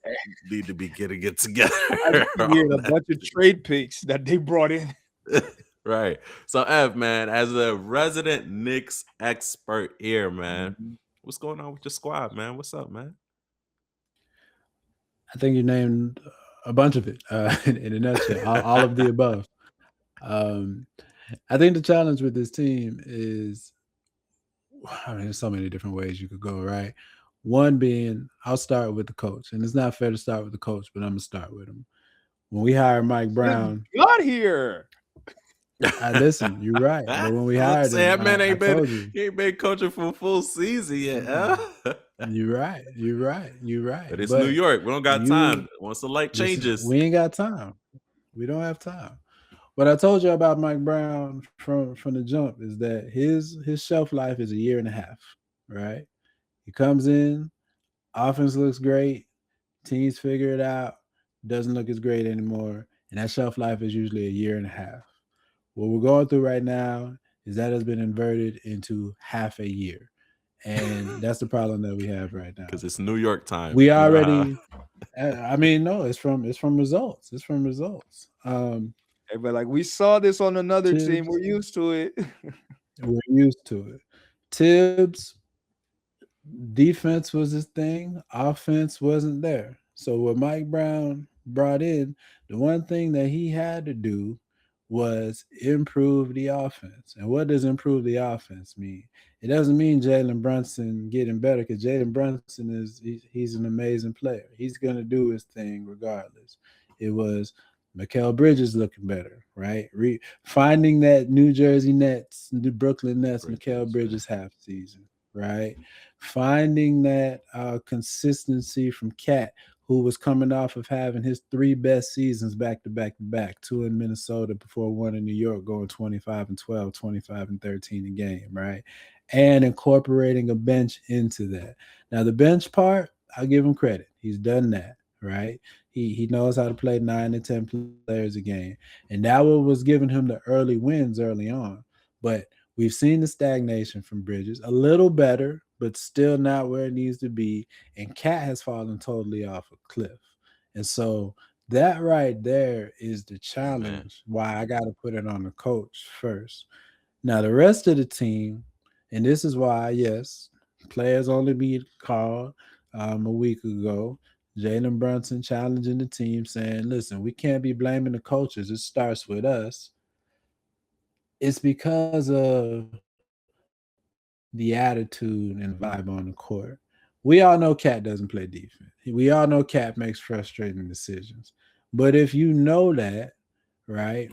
need to be getting it together. I keep hearing a on bunch of trade picks that they brought in. that. Right. So, Ev, man, as a resident Knicks expert here, man, Mhm. what's going on with your squad, man? What's up, man? I think you named a bunch of it in a nutshell, all of the above. Um, I think the challenge with this team is, I mean, there's so many different ways you could go, right? One being, I'll start with the coach, and it's not fair to start with the coach, but I'm gonna start with him. When we hired Mike Just Brown, got here. I listen. You're right, but when we I was hired say him, that man I ain't been told you. he ain't been coaching for a full season yet. Huh? You're right. You're right. You're right. But it's New But York. We don't got time. you, Once the light listen, changes, we ain't got time. We don't have time. What I told you about Mike Brown from the jump is that his shelf life is a year and a half. Right? He comes in, offense looks great, teams figure it out, doesn't look as great anymore, and that shelf life is usually a year and a half. What we're going through right now is that has been inverted into half a year. And that's the problem that we have right now. because it's New York time. We You know how already I mean, no, it's from results. It's from results. Everybody like, we saw this on another team. Tibbs, We're used to it. we're used to it. Tibbs, defense was his thing, offense wasn't there. So what Mike Brown brought in, the one thing that he had to do was improve the offense. And what does improve the offense mean? It doesn't mean Jalen Brunson getting better, because Jalen Brunson he's an amazing player. He's gonna do his thing regardless. It was Mikal Bridges looking better, right? Finding that New Jersey Nets, the Brooklyn Nets, Mikal Bridges half season, right? Finding that consistency from Cat, who was coming off of having his three best seasons back to back to back, two in Minnesota before one in New York, going 25 and 12, 25 and 13 a game, right? And incorporating a bench into that. Now, the bench part, I'll give him credit. He's done that, right? He knows how to play 9 to 10 players a game. And that was giving him the early wins early on. But we've seen the stagnation from Bridges, a little better, but still not where it needs to be. And Cat has fallen totally off a cliff. And so that right there is the Amen. challenge, why I got to put it on the coach first. Now, the rest of the team, and this is why, yes, players only be called a week ago. Jalen Brunson challenging the team, saying, listen, we can't be blaming the coaches. It starts with us. It's because of the attitude and vibe on the court. We all know Cat doesn't play defense. We all know Cat makes frustrating decisions. But if you know that, right,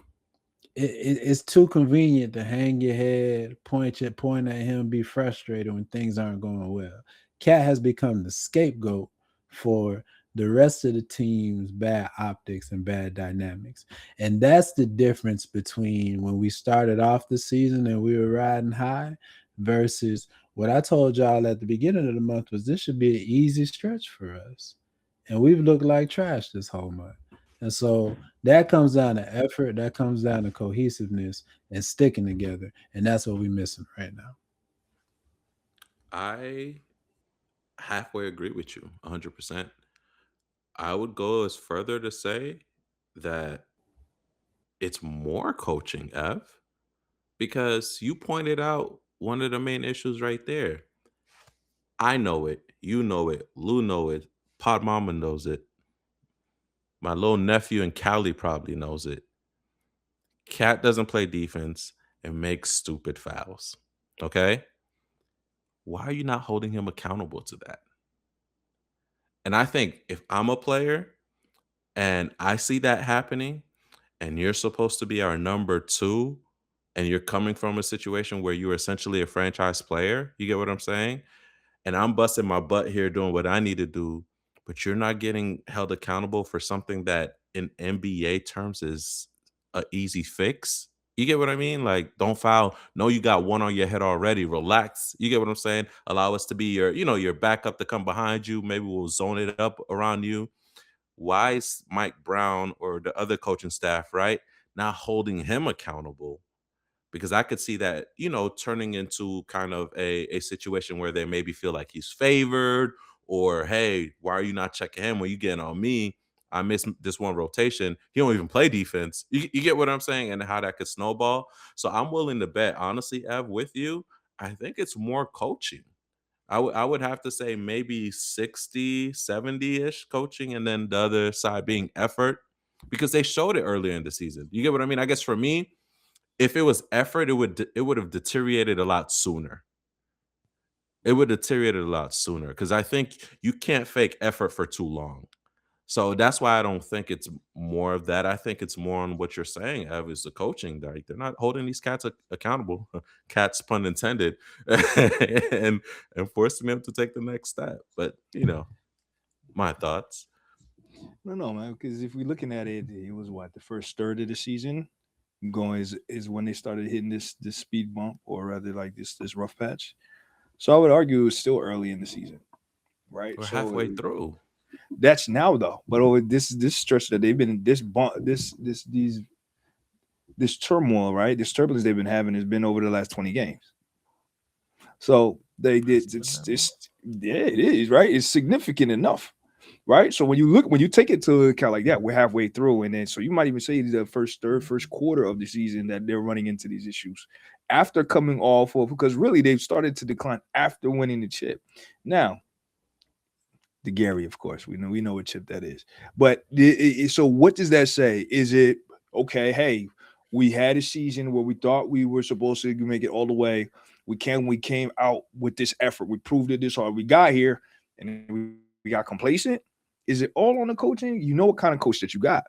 it's too convenient to hang your head, point at him, be frustrated when things aren't going well. Cat has become the scapegoat for the rest of the team's bad optics and bad dynamics. And that's the difference between when we started off the season and we were riding high versus what I told y'all at the beginning of the month was this should be an easy stretch for us. And we've looked like trash this whole month. And so that comes down to effort, that comes down to cohesiveness and sticking together. And that's what we're missing right now. I halfway agree with you 100%. I would go as further to say that it's more coaching, Ev, because you pointed out one of the main issues right there. I know it, you know it, Lou know it, Pod Mama knows it, my little nephew in Cali probably knows it. Cat doesn't play defense and makes stupid fouls. Okay? Why are you not holding him accountable to that? And I think if I'm a player and I see that happening, and you're supposed to be our number two, and you're coming from a situation where you're essentially a franchise player, you get what I'm saying? and I'm busting my butt here doing what I need to do, but you're not getting held accountable for something that in NBA terms is a easy fix. You get what I mean? Like, don't foul. No, you got one on your head already. Relax. You get what I'm saying? Allow us to be your, your backup to come behind you. Maybe we'll zone it up around you. Why is Mike Brown or the other coaching staff, right, not holding him accountable? Because I could see that, turning into kind of a situation where they maybe feel like he's favored, or hey, why are you not checking him when you getting on me? I missed this one rotation. He don't even play defense. You get what I'm saying, and how that could snowball. So I'm willing to bet, honestly, Ev, with you. I think it's more coaching. I would have to say maybe 60, 70-ish coaching, and then the other side being effort, because they showed it earlier in the season. You get what I mean? I guess for me, if it was effort, it would have deteriorated a lot sooner. It would deteriorate a lot sooner, because I think you can't fake effort for too long. So that's why I don't think it's more of that. I think it's more on what you're saying, Ev, is the coaching. Like, they're not holding these cats accountable, cats pun intended, and forcing them to take the next step. But my thoughts. No, man. Because if we're looking at it, it was what the first third of the season going is when they started hitting this speed bump, or rather like this rough patch. So I would argue it was still early in the season, right? We're So halfway through. that's now though. But over this stretch that they've been in, this bump, this turmoil, right? This turbulence they've been having has been over the last 20 games. So they did it's yeah, it is, right? It's significant enough. Right. So when you take it to account like that, we're halfway through. And then so you might even say the first quarter of the season that they're running into these issues after coming off of, because really they've started to decline after winning the chip. Now, the Gary, of course, we know what chip that is. But so what does that say? Is it okay? Hey, we had a season where we thought we were supposed to make it all the way. We came out with this effort. We proved it this hard. We got here and we got complacent. Is it all on the coaching? You know what kind of coach that you got.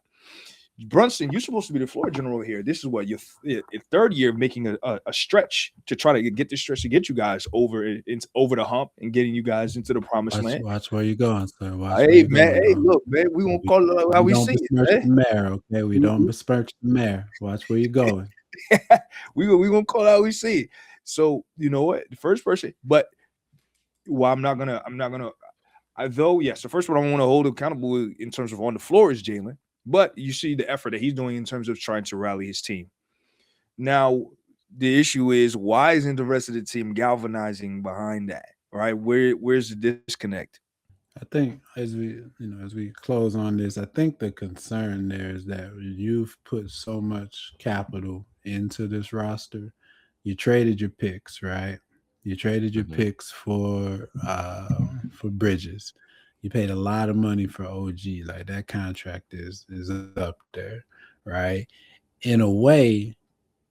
Brunson, you're supposed to be the floor general here. This is what your third year making a stretch to try to get this stretch to get you guys over the hump and getting you guys into the promised land. Watch where you're going, sir. Hey, man. Hey, look, man. We won't call it how we see it, man. The mayor, okay? We don't besmirch the mayor. Watch where you're going. we gonna call it how we see it. So you know what? The first person, but well, I'm not gonna. Though, yes, the first one I want to hold accountable in terms of on the floor is Jalen. But you see the effort that he's doing in terms of trying to rally his team. Now, the issue is, why isn't the rest of the team galvanizing behind that? Right? Where's the disconnect? I think as we close on this, I think the concern there is that you've put so much capital into this roster. You traded your picks, right? You traded your picks for Bridges. You paid a lot of money for OG. Like, that contract is up there, right? In a way,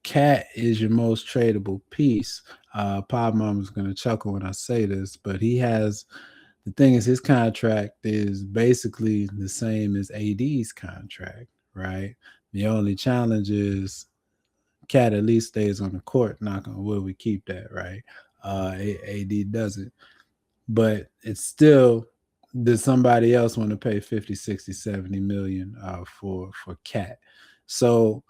Cat is your most tradable piece. Pop Mom is going to chuckle when I say this, but the thing is, his contract is basically the same as AD's contract, right? The only challenge is Cat at least stays on the court. Knock on wood, we keep that, right? AD doesn't. But it's still, does somebody else want to pay 50, 60, 70 million for Cat? So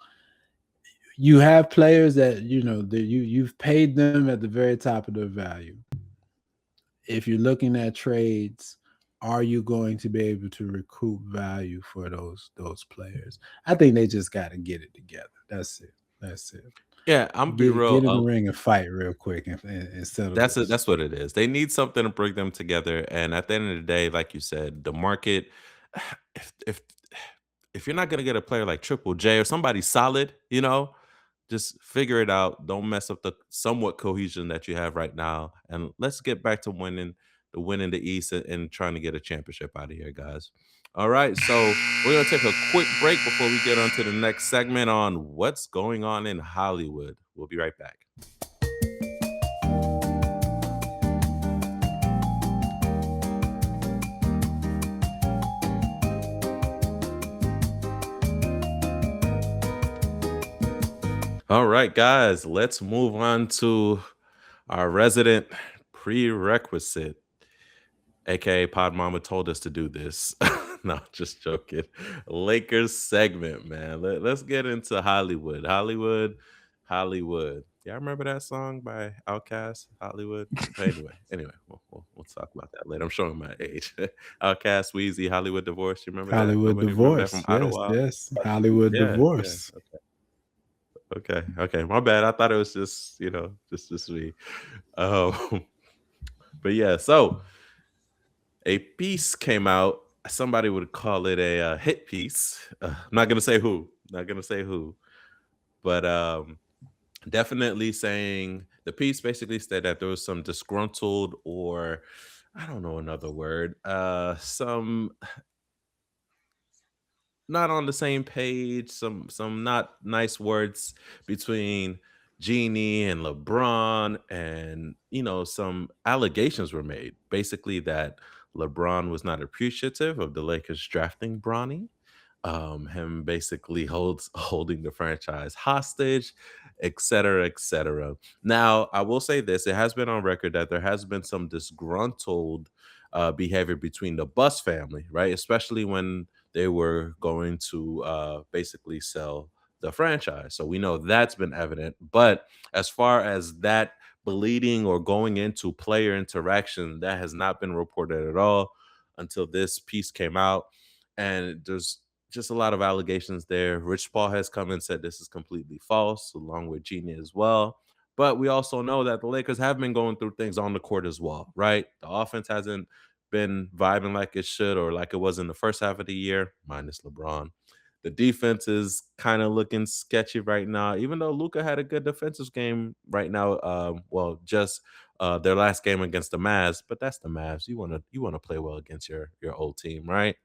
you have players that, you've paid them at the very top of their value. If you're looking at trades, are you going to be able to recoup value for those players? I think they just got to get it together. That's it. Yeah, I'm be real. Get in the ring and fight real quick and settle. That's what it is. They need something to bring them together. And at the end of the day, like you said, the market, if you're not gonna get a player like Triple J or somebody solid, just figure it out. Don't mess up the somewhat cohesion that you have right now. And let's get back to winning the East and trying to get a championship out of here, guys. All right, so we're going to take a quick break before we get on to the next segment on what's going on in Hollywood. We'll be right back. All right, guys, let's move on to our resident prerequisite aka Pod Mama told us to do this. No, just joking. Lakers segment, man. Let's get into Hollywood. Hollywood. Yeah, I remember that song by Outkast, Hollywood. But anyway, we'll talk about that later. I'm showing my age. Outkast, Wheezy, Hollywood Divorce. You remember that? Hollywood Nobody remember that from divorce. Yes, Idlewild? yes. Hollywood Yeah. divorce. Okay. My bad. I thought it was just just me. Um, but yeah, so a piece came out. Somebody would call it a hit piece. I'm not gonna say who. Not gonna say who. But definitely saying the piece basically said that there was some disgruntled, or I don't know another word. Some not on the same page, some not nice words between Jeannie and LeBron, and some allegations were made basically that LeBron was not appreciative of the Lakers drafting Bronny, him basically holding the franchise hostage, et cetera, et cetera. Now, I will say this: it has been on record that there has been some disgruntled behavior between the Bus family, right? Especially when they were going to basically sell the franchise. So we know that's been evident. But as far as that bleeding or going into player interaction, that has not been reported at all until this piece came out. And there's just a lot of allegations there. Rich Paul has come and said this is completely false, along with Genie as well. But we also know that the Lakers have been going through things on the court as well, right? The offense hasn't been vibing like it should, or like it was in the first half of the year, minus LeBron. The defense is kind of looking sketchy right now, even though Luca had a good defensive game right now. Well, just their last game against the Mavs, but that's the Mavs. You want to play well against your old team, right?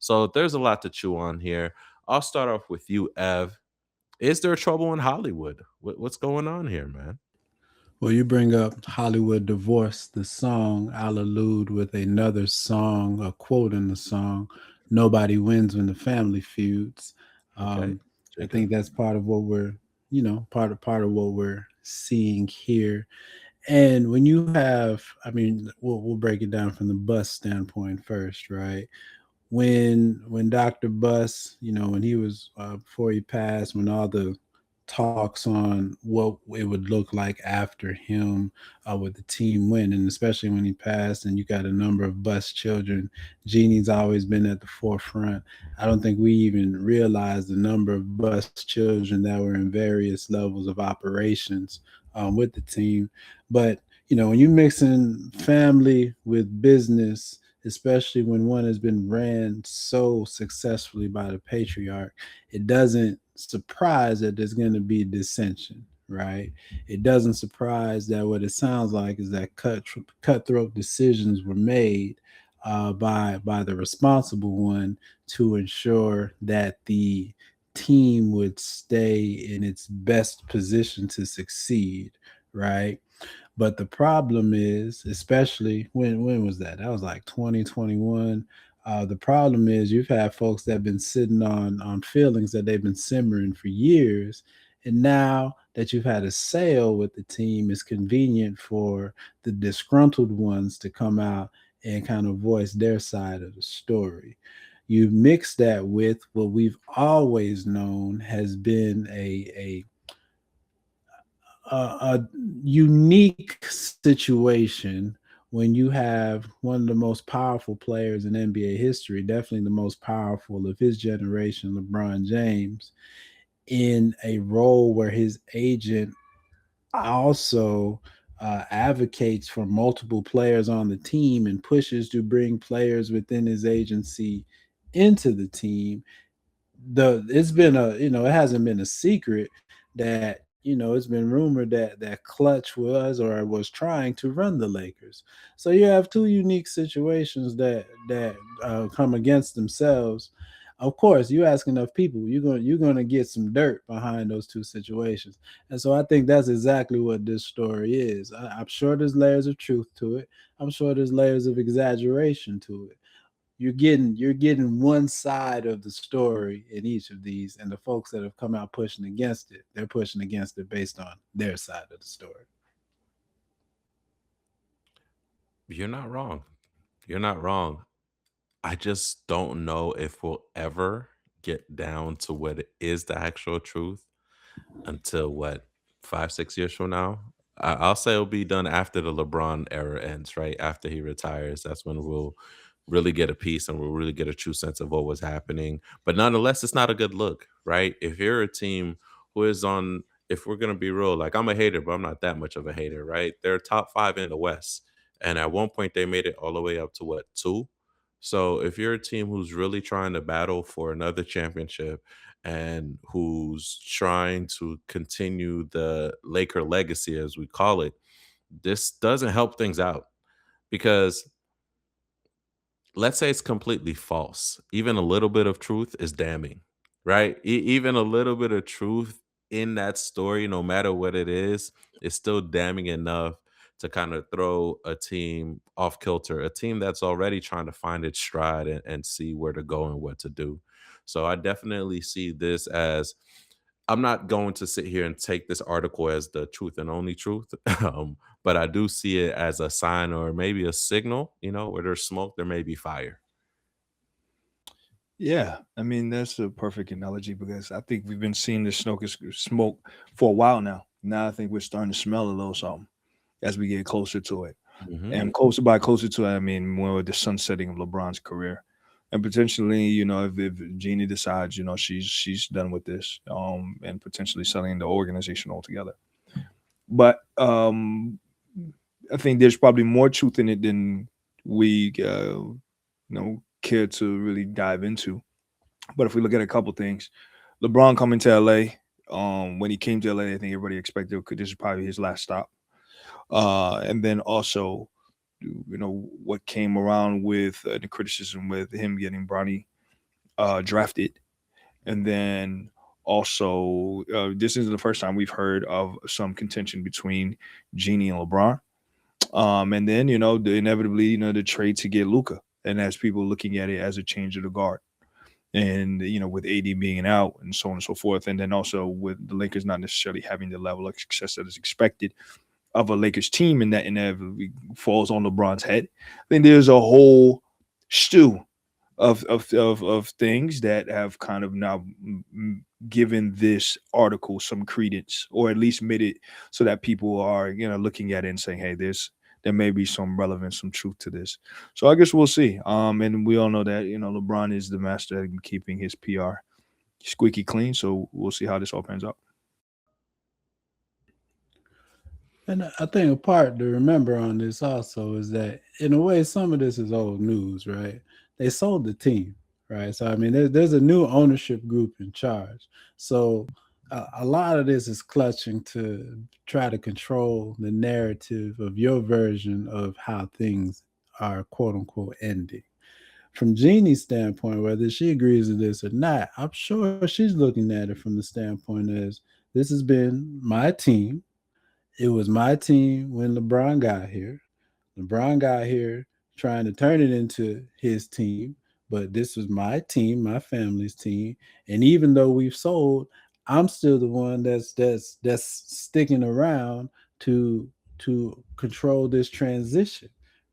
So there's a lot to chew on here. I'll start off with you, Ev. Is there trouble in Hollywood? What's going on here, man? Well, you bring up Hollywood divorce, the song. I'll allude with another song, a quote in the song. Nobody wins when the family feuds. Okay, Um, I Jacob. think that's part of what we're, part of what we're seeing here. And when you have, I mean, we'll break it down from the bus standpoint first, right? When Dr. Bus, when he was before he passed, when all the talks on what it would look like after him with the team win, and especially when he passed, and you got a number of Bus children, Jeannie's always been at the forefront. I don't think we even realized the number of Bus children that were in various levels of operations with the team. But when you mix in family with business, especially when one has been ran so successfully by the patriarch, it doesn't surprise that there's going to be dissension, right? It doesn't surprise that what it sounds like is that cutthroat decisions were made by the responsible one to ensure that the team would stay in its best position to succeed, right? But the problem is, especially when was that? That was like 2021. The problem is you've had folks that have been sitting on feelings that they've been simmering for years, and now that you've had a sale with the team, it's convenient for the disgruntled ones to come out and kind of voice their side of the story. You mix that with what we've always known has been a unique situation when you have one of the most powerful players in NBA history, definitely the most powerful of his generation, LeBron James, in a role where his agent also advocates for multiple players on the team and pushes to bring players within his agency into the team. It's been it hasn't been a secret that it's been rumored that Clutch was trying to run the Lakers. So you have two unique situations that come against themselves. Of course, you ask enough people, you're gonna get some dirt behind those two situations. And so I think that's exactly what this story is. I'm sure there's layers of truth to it. I'm sure there's layers of exaggeration to it. You're getting one side of the story in each of these, and the folks that have come out pushing against it, they're pushing against it based on their side of the story. You're not wrong. You're not wrong. I just don't know if we'll ever get down to what is the actual truth until what, 5, 6 years from now. I'll say it'll be done after the LeBron era ends, right after he retires. That's when we'll really get a piece and we'll really get a true sense of what was happening. But nonetheless, it's not a good look, right? If you're a team who is on, if we're gonna be real, like I'm a hater, but I'm not that much of a hater, right? They're top five in the West, and at one point they made it all the way up to what, two. So if you're a team who's really trying to battle for another championship and who's trying to continue the Laker legacy, as we call it, this doesn't help things out because let's say it's completely false. Even a little bit of truth is damning, right? Even a little bit of truth in that story, no matter what it is still damning enough to kind of throw a team off kilter, a team that's already trying to find its stride and see where to go and what to do. So I definitely see this as, I'm not going to sit here and take this article as the truth and only truth, but I do see it as a sign or maybe a signal. Where there's smoke, there may be fire. Yeah, I mean that's a perfect analogy because I think we've been seeing this smoke for a while now. Now I think we're starting to smell a little something as we get closer to it. Hmm. And closer to it, I mean more with the sunsetting of LeBron's career. And potentially, if Jeannie decides, she's done with this, and potentially selling the organization altogether. But I think there's probably more truth in it than we care to really dive into. But if we look at a couple things, LeBron coming to LA, when he came to LA, I think everybody expected this is probably his last stop. And then also, what came around with the criticism with him getting Bronny drafted, and then also this is the first time we've heard of some contention between Jeannie and LeBron. And then inevitably the trade to get Luca, and as people looking at it as a change of the guard, and with AD being out and so on and so forth, and then also with the Lakers not necessarily having the level of success that is expected of a Lakers team, and that inevitably falls on LeBron's head. I think there's a whole stew of things that have kind of now given this article some credence, or at least made it so that people are looking at it and saying, hey, there may be some relevance, some truth to this. So I guess we'll see. And we all know that LeBron is the master at keeping his PR squeaky clean. So we'll see how this all pans out. And I think a part to remember on this also is that, in a way, some of this is old news, right? They sold the team, right? So, I mean, there's a new ownership group in charge. So, a lot of this is clutching to try to control the narrative of your version of how things are, quote unquote, ending. From Jeannie's standpoint, whether she agrees with this or not, I'm sure she's looking at it from the standpoint as, this has been my team. It was my team when LeBron got here. LeBron got here trying to turn it into his team, but this was my team, my family's team. And even though we've sold, I'm still the one that's sticking around to control this transition,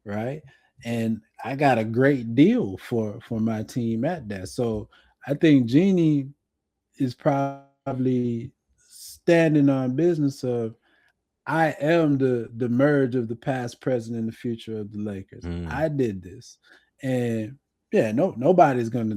right? And I got a great deal for my team at that. So I think Jeannie is probably standing on business of, I am the merge of the past, present, and the future of the Lakers. Mm. I did this, and yeah, nobody's gonna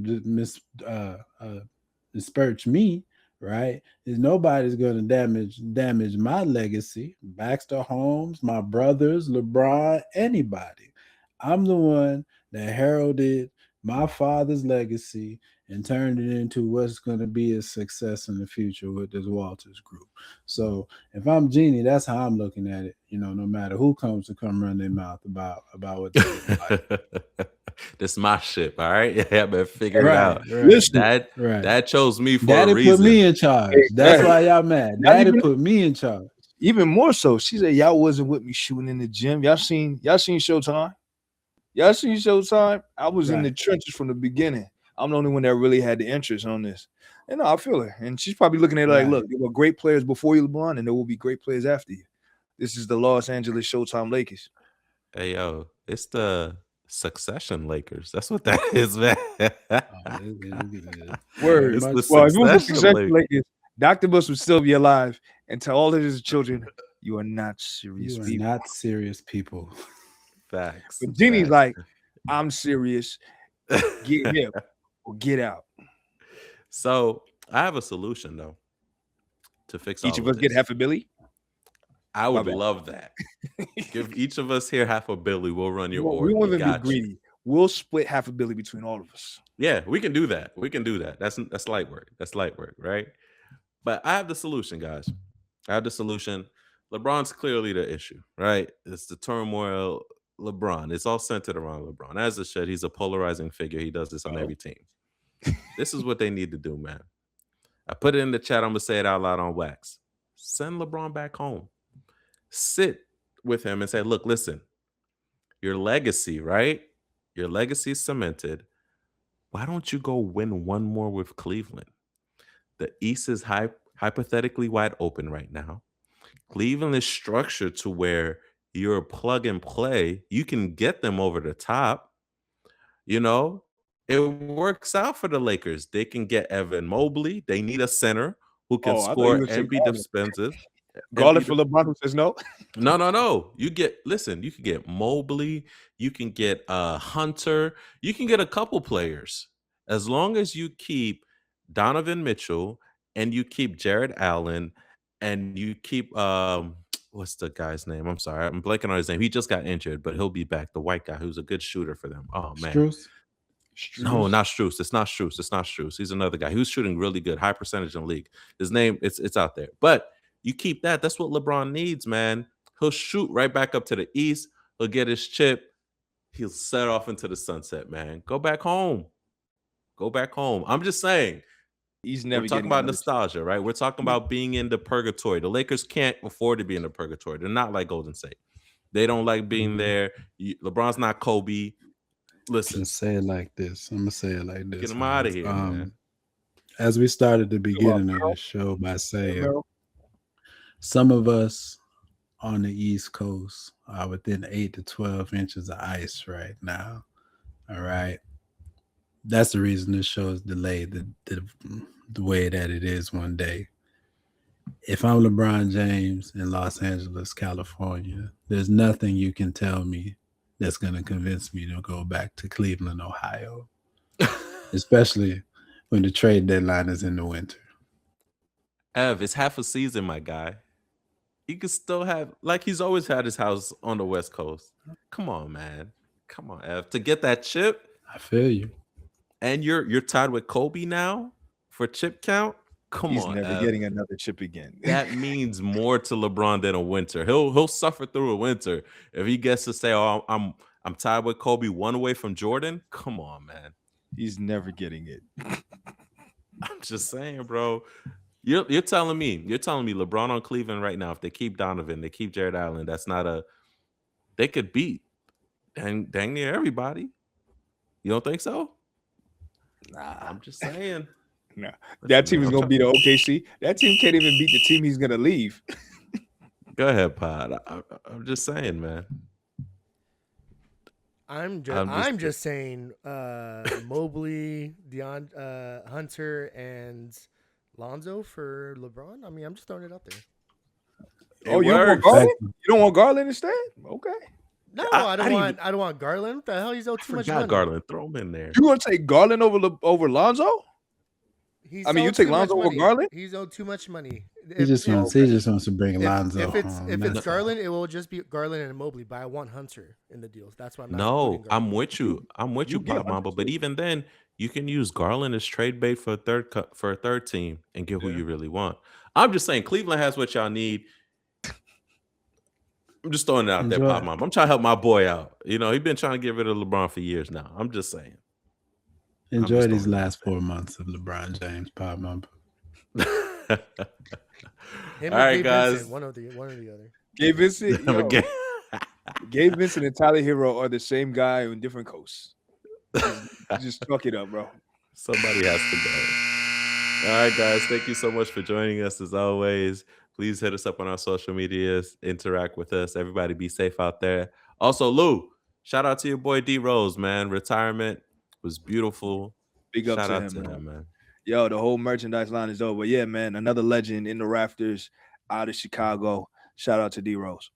disperse me, right? There's nobody's gonna damage my legacy. Baxter Holmes, my brothers, LeBron, anybody. I'm the one that heralded my father's legacy and turned it into what's going to be a success in the future with this Walters group. So if I'm Jeannie, that's how I'm looking at it. No matter who comes to come run their mouth about what they didn't like. This my ship, all right? Yeah, I better figure it Right, out. right, That right. that chose me for a Daddy put reason. me in charge. That's why y'all mad. Not Daddy even- put me in charge. Even more so, she said y'all wasn't with me shooting in the gym. Y'all seen Showtime? Y'all seen Showtime? I was in the trenches from the beginning. I'm the only one that really had the interest on this. And I feel her. And she's probably looking at it like, look, there were great players before you, LeBron, and there will be great players after you. This is the Los Angeles Showtime Lakers. Hey yo, it's the Succession Lakers. That's what that is, man. Word. It's the Well, if it was a Succession succession Lakers. like this, Dr. Bush would still be alive and tell all of his children, you are not serious You are people. not serious people. Facts. But Jeannie's facts. like, I'm serious. Get him or get out. So I have a solution though to fix Each all of us get this. half a Billy. I would bad. love that. Give each of us here half a Billy. We'll run your org. We won't We even be got you. greedy. We'll split half a Billy between all of us. Yeah, we can do that. We can do that. That's light work. That's light work, right? But I have the solution, guys. I have the solution. LeBron's clearly the issue, right? It's the turmoil. LeBron. It's all centered around LeBron. As it should. He's a polarizing figure. He does this on every team. This is what they need to do, man. I put it in the chat. I'm gonna say it out loud on wax. Send LeBron back home. Sit with him and say, look, listen, your legacy, right? Your legacy is cemented. Why don't you go win one more with Cleveland? The East is hypothetically wide open right now. Cleveland is structured to where you're plug and play. You can get them over the top. You know, it works out for the Lakers. They can get Evan Mobley. They need a center who can Oh, I thought you score were saying and be Garland. defensive. Garland for LeBron who says no. No. You can get Mobley, you can get Hunter, you can get a couple players. As long as you keep Donovan Mitchell and you keep Jared Allen and you keep what's the guy's name? I'm sorry, I'm blanking on his name. He just got injured, but he'll be back. The white guy who's a good shooter for them. Oh man. Strus? No, not Strus. It's not Strus. It's not Strus. He's another guy. He was shooting really good, high percentage in the league. His name, it's out there. But you keep that. That's what LeBron needs, man. He'll shoot right back up to the East. He'll get his chip. He'll set off into the sunset, man. Go back home. Go back home. I'm just saying. He's never We're talking getting about another nostalgia, right? We're talking about being in the purgatory. The Lakers can't afford to be in the purgatory. They're not like Golden State. They don't like being there. LeBron's not Kobe. Listen, Just say it like this. I'm gonna say it like this. get him out of here, man. As we started the beginning of the show by saying, some of us on the East Coast are within 8 to 12 inches of ice right now. All right. That's the reason this show is delayed the way that it is one day. If I'm LeBron James in Los Angeles, California, there's nothing you can tell me that's going to convince me to go back to Cleveland, Ohio, especially when the trade deadline is in the winter. Ev, it's half a season, my guy. He could still have, like he's always had his house on the West Coast. Come on, man. Come on, Ev. To get that chip. I feel you. And you're tied with Kobe now for chip count. He's on, never Ev. getting another chip again. That means more to LeBron than a winter. He'll suffer through a winter if he gets to say, "Oh, I'm tied with Kobe, one away from Jordan." Come on, man. He's never getting it. I'm just saying, bro. You're telling me LeBron on Cleveland right now. If they keep Donovan, they keep Jared Allen. That's not a. They could beat dang near everybody. You don't think so? Nah, I'm just saying. no. That team is gonna beat the OKC. That team can't even beat the team he's gonna leave. Go ahead, Pod. I'm just saying, man. I'm just saying Mobley, Hunter, and Lonzo for LeBron. I mean, I'm just throwing it out there. Oh, you don't want Garland? You don't want Garland instead? Okay. No, I don't want Garland. What the hell? He's owed too much money. Garland, throw him in there. You want to take Garland over Lonzo? You take Lonzo over Garland? He's owed too much money. He just wants to bring Lonzo. If it's Garland, it will just be Garland and Mobley. But I want Hunter in the deals. That's why I'm not. No, I'm with you. Pop Mamba. But even then, you can use Garland as trade bait for a third team and get who you really want. I'm just saying, Cleveland has what y'all need. I'm just throwing it out there, Pop Mamba. I'm trying to help my boy out. You know, he's been trying to get rid of LeBron for years now. I'm just saying. Enjoy these last 4 months of LeBron James, Pop Mamba. All right, guys. Vincent, one or the other. Gabe Vincent, Gabe Vincent and Tyler Hero are the same guy on different coasts. Just fuck it up, bro. Somebody has to go. All right, guys. Thank you so much for joining us as always. Please hit us up on our social medias. Interact with us. Everybody be safe out there. Also, Lou, Shout out to your boy D Rose, man. Retirement was beautiful. Big up Shout to out him, to man. him, man. Yo, the whole merchandise line is over. Yeah, man, another legend in the rafters out of Chicago. Shout out to D Rose.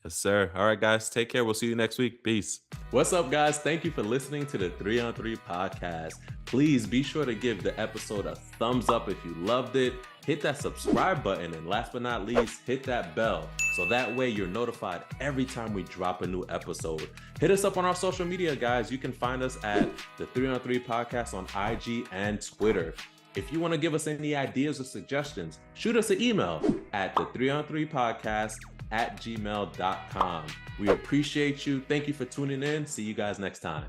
Yes, sir. All right, guys. Take care. We'll see you next week. Peace. What's up, guys? Thank you for listening to the 3 on 3 podcast. Please be sure to give the episode a thumbs up if you loved it. Hit that subscribe button. And last but not least, hit that bell. So that way you're notified every time we drop a new episode. Hit us up on our social media, guys. You can find us at the 3 on 3 podcast on IG and Twitter. If you want to give us any ideas or suggestions, shoot us an email at the 3 on 3 podcast @gmail.com. We appreciate you. Thank you for tuning in. See you guys next time.